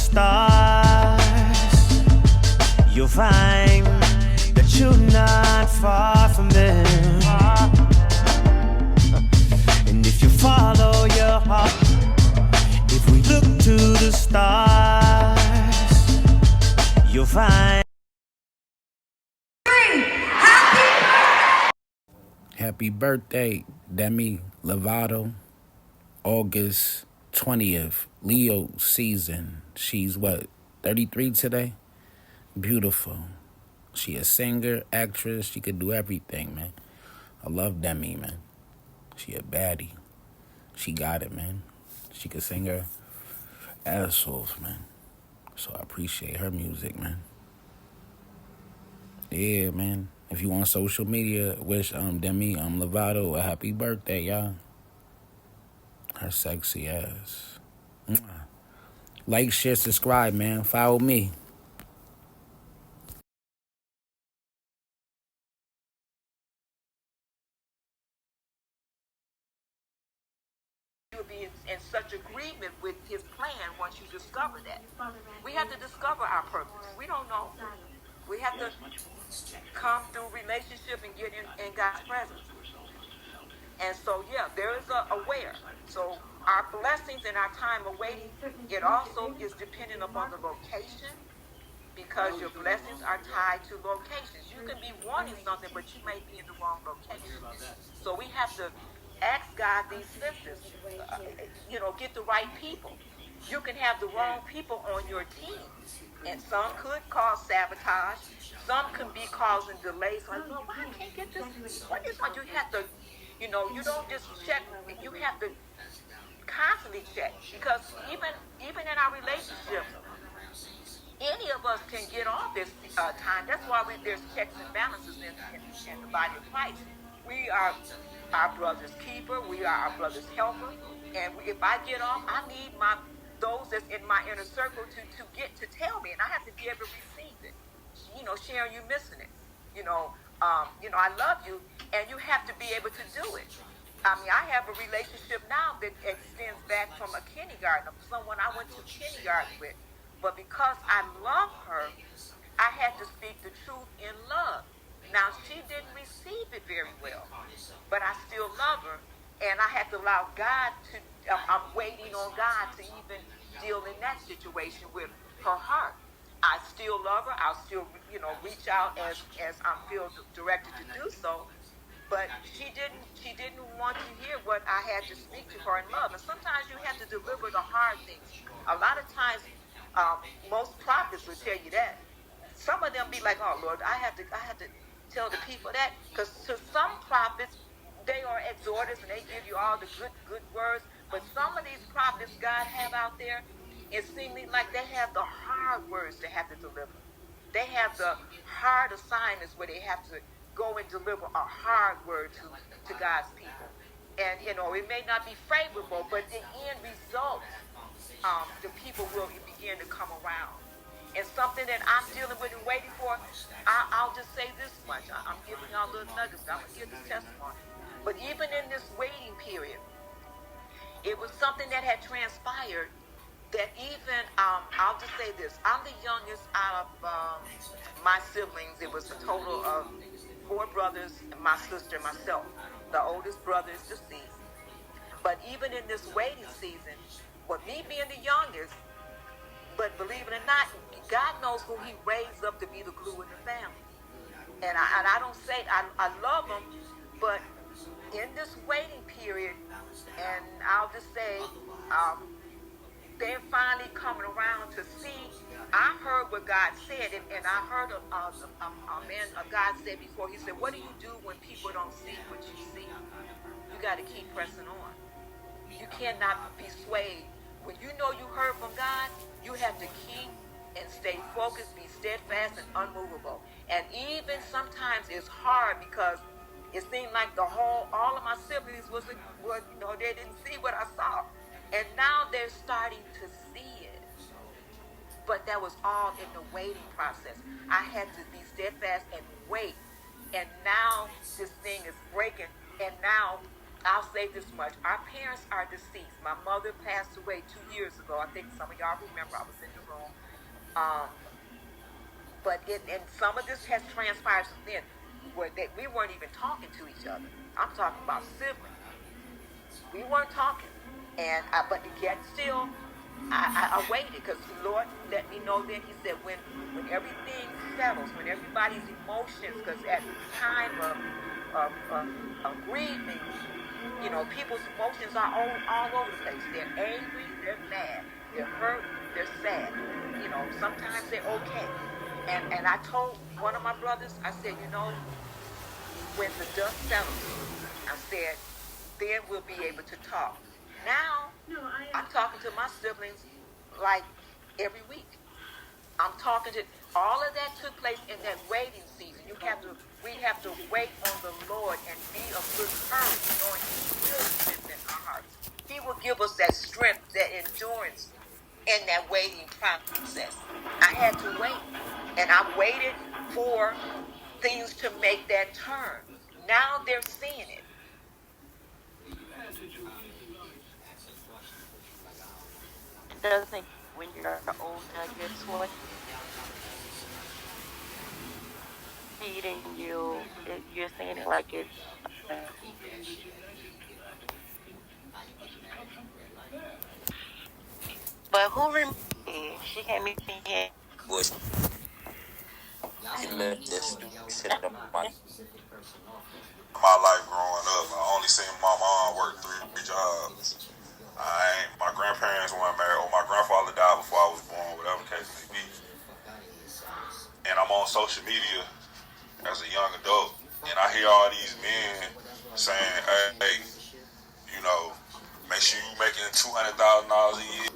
stars, you'll find that you're not far from them. And if you follow your heart, if we look to the stars, you'll find. Happy birthday, Demi, Lovato. August 20th, Leo season. She's what, 33 today? Beautiful. She a singer, actress. She could do everything, man. I love Demi, man. She a baddie. She got it, man. She could sing her ass off, man. So I appreciate her music, man. Yeah, man. If you on social media, wish Demi Lovato a happy birthday, y'all. Her sexy ass. Mwah. Like, share, subscribe, man. Follow me. You'll be in such agreement with his plan once you discover that. We have to discover our purpose. We don't know. We have to come through relationship and get in God's presence. And so, yeah, there is a where. So our blessings and our time of waiting, it also is dependent upon the location, because your blessings are tied to locations. You can be wanting something, but you may be in the wrong location. So we have to ask God these senses, get the right people. You can have the wrong people on your team, and some could cause sabotage. Some can be causing delays. Like, no, I can't get this. What is what you have to, you don't just check. You have to constantly check, because even in our relationships, any of us can get off this time. That's why there's checks and balances in the body of Christ. We are our brother's keeper. We are our brother's helper. And if I get off, I need those that's in my inner circle to tell me, and I have to be able to receive it. Sharon, you missing it. I love you, and you have to be able to do it. I mean, I have a relationship now that extends back from a kindergarten, of someone I went to kindergarten with. But because I love her, I had to speak the truth in love. Now, she didn't receive it very well, but I still love her, and I had to allow God I'm waiting on God to even deal in that situation with her heart. I still love her. I'll still, reach out as I feel directed to do so. But she didn't want to hear what I had to speak to her in love. And sometimes you have to deliver the hard things. A lot of times, most prophets will tell you that. Some of them be like, "Oh Lord, I have to tell the people that," because to some prophets, they are exhorters and they give you all the good words. But some of these prophets God have out there, it seems like they have the hard words they have to deliver. They have the hard assignments where they have to go and deliver a hard word to God's people. And, it may not be favorable, but the end result, the people will begin to come around. And something that I'm dealing with and waiting for, I'll just say this much. I'm giving y'all little nuggets. I'm going to give this testimony. But even in this waiting period, it was something that had transpired that even, I'll just say this. I'm the youngest out of my siblings. It was a total of 4 brothers, my sister, and myself. The oldest brother is deceased. But even in this waiting season, with me being the youngest, but believe it or not, God knows who he raised up to be the glue in the family. And I don't say, I love them, but in this waiting period, and I'll just say, they're finally coming around to see. I heard what God said, and I heard a man, God said before, he said, "What do you do when people don't see what you see? You got to keep pressing on. You cannot be swayed. When you know you heard from God, you have to keep and stay focused, be steadfast and unmovable." And even sometimes it's hard because it seemed like all of my siblings they didn't see what I saw. And now they're starting to see it. But that was all in the waiting process. I had to be steadfast and wait. And now this thing is breaking. And now I'll say this much. Our parents are deceased. My mother passed away 2 years ago. I think some of y'all remember I was in the room. And some of this has transpired since then where we weren't even talking to each other. I'm talking about siblings. We weren't talking. But yet still, I waited because the Lord let me know then. He said, when everything settles, when everybody's emotions, because at the time of grieving, people's emotions are all over the place. They're angry, they're mad, they're hurt, they're sad. Sometimes they're okay. And I told one of my brothers, I said, when the dust settles, I said, then we'll be able to talk. Now, I'm talking to my siblings like every week. I'm talking to, all of that took place in that waiting season. We have to wait on the Lord and be of good courage, knowing He will strengthen our hearts. He will give us that strength, that endurance in that waiting process. I had to wait, and I waited for things to make that turn. Now they're seeing it. Doesn't when you're older, guess what? Feeding you, you're saying it like it's. But who remember? She came in here. Was he let this sit in my life growing up, I only seen my mom work 3 jobs. My grandparents weren't married, or my grandfather died before I was born, whatever the case may be. And I'm on social media as a young adult, and I hear all these men saying, hey, make sure you making $200,000 a year.